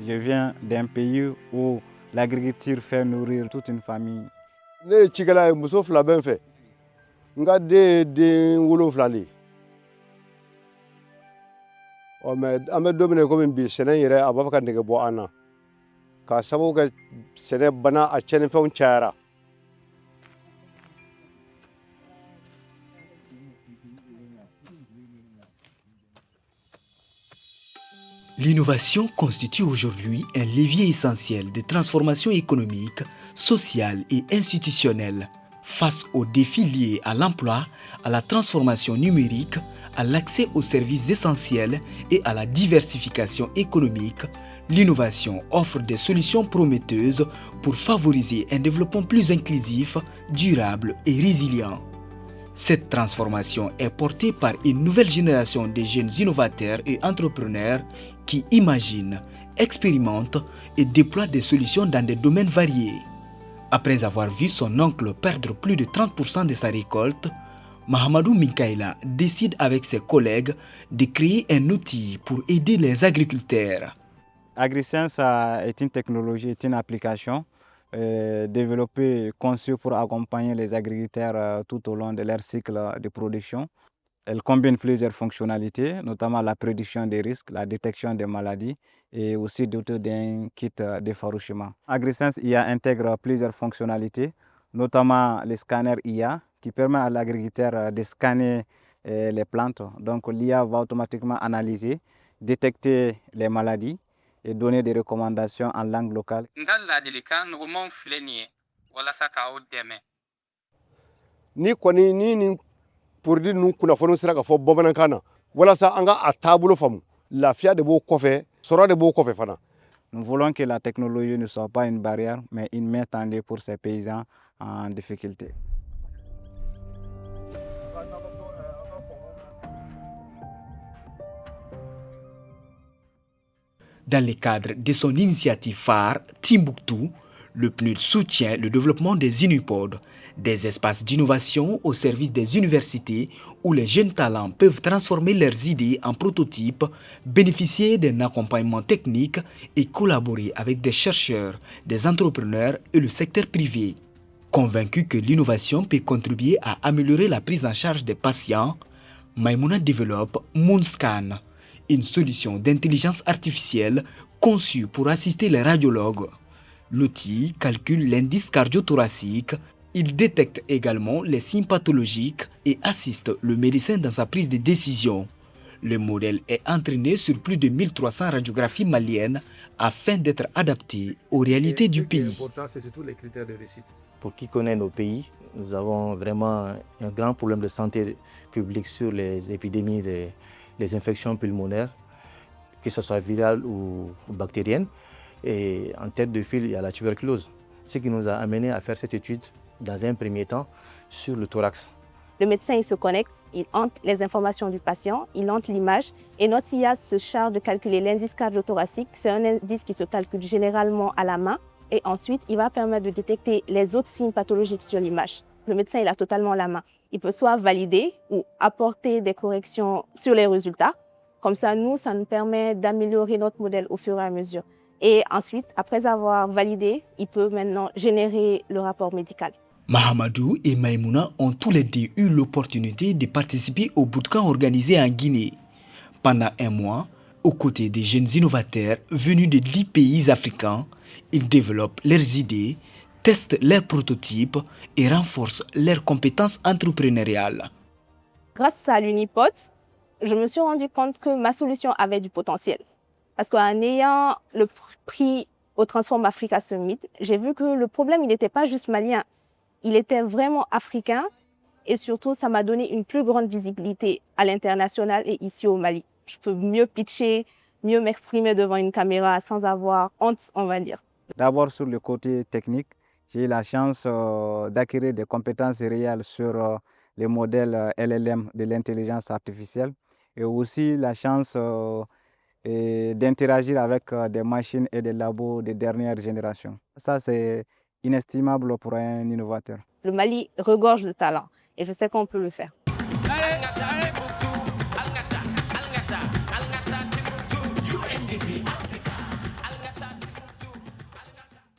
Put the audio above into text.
Je viens d'un pays où l'agriculture fait nourrir toute une famille. Ne ye cikɛla ye muso fila bɛ n fɛ n ka den ye den 7 de ye mais an bɛ don min na komi bi sɛnɛ yɛrɛ a b'a fɛ ka nege bɔ an na k'a sababu kɛ sɛnɛ bana a cɛnnifɛnw cayara. L'innovation constitue aujourd'hui un levier essentiel de transformation économique, sociale et institutionnelle. Face aux défis liés à l'emploi, à la transformation numérique, à l'accès aux services essentiels et à la diversification économique, l'innovation offre des solutions prometteuses pour favoriser un développement plus inclusif, durable et résilient. Cette transformation est portée par une nouvelle génération de jeunes innovateurs et entrepreneurs qui imaginent, expérimentent et déploient des solutions dans des domaines variés. Après avoir vu son oncle perdre plus de 30% de sa récolte, Mahamadou Minkaila décide avec ses collègues de créer un outil pour aider les agriculteurs. AgriSense est une technologie, est une application développée, conçue pour accompagner les agriculteurs tout au long de leur cycle de production. Elle combine plusieurs fonctionnalités, notamment la prédiction des risques, la détection des maladies et aussi doté d'un kit d'effarouchement. AgriSense IA intègre plusieurs fonctionnalités, notamment les scanners IA qui permet à l'agriculteur de scanner les plantes. Donc l'IA va automatiquement analyser, détecter les maladies et donner des recommandations en langue locale. Ni kɔni ni nin produit ninnu kunnafoni sera ka fɔ bamanankan na walasa an ka a taabolo faamu lafiya de b'o kɔfɛ sɔrɔ de b'o kɔfɛ fana. Nous voulons que la technologie ne soit pas une barrière, mais une main tendue pour ces paysans en difficulté. Dans le cadre de son initiative phare Timbuktu, le PNUD soutient le développement des Unipods, des espaces d'innovation au service des universités où les jeunes talents peuvent transformer leurs idées en prototypes, bénéficier d'un accompagnement technique et collaborer avec des chercheurs, des entrepreneurs et le secteur privé. Convaincu que l'innovation peut contribuer à améliorer la prise en charge des patients, Maimouna développe Moonscan, une solution d'intelligence artificielle conçue pour assister les radiologues. L'outil calcule l'indice cardio-thoracique, il détecte également les signes pathologiques et assiste le médecin dans sa prise de décision. Le modèle est entraîné sur plus de 1300 radiographies maliennes afin d'être adapté aux réalités du pays. C'est surtout les critères de réussite. Pour qui connaît nos pays, nous avons vraiment un grand problème de santé publique sur les épidémies, les infections pulmonaires, que ce soit virales ou bactériennes. Et en tête de file, il y a la tuberculose. Ce qui nous a amené à faire cette étude dans un premier temps sur le thorax. Le médecin il se connecte, il entre les informations du patient, il entre l'image et notre IA se charge de calculer l'indice cardio-thoracique. C'est un indice qui se calcule généralement à la main et ensuite il va permettre de détecter les autres signes pathologiques sur l'image. Le médecin il a totalement la main. Il peut soit valider ou apporter des corrections sur les résultats. Comme ça, ça nous permet d'améliorer notre modèle au fur et à mesure. Et ensuite, après avoir validé, il peut maintenant générer le rapport médical. Mahamadou et Maïmouna ont tous les deux eu l'opportunité de participer au bootcamp organisé en Guinée. Pendant un mois, aux côtés des jeunes innovateurs venus de 10 pays africains, ils développent leurs idées, testent leurs prototypes et renforcent leurs compétences entrepreneuriales. Grâce à l'Unipod, je me suis rendu compte que ma solution avait du potentiel. Parce qu'en ayant le prix au Transform Africa Summit, j'ai vu que le problème, il n'était pas juste malien. Il était vraiment africain et surtout, ça m'a donné une plus grande visibilité à l'international et ici au Mali. Je peux mieux pitcher, mieux m'exprimer devant une caméra sans avoir honte, on va dire. D'abord sur le côté technique, j'ai eu la chance d'acquérir des compétences réelles sur les modèles LLM de l'intelligence artificielle et aussi la chance d'interagir avec des machines et des labos de dernière génération. Ça, c'est inestimable pour un innovateur. Le Mali regorge de talent et je sais qu'on peut le faire.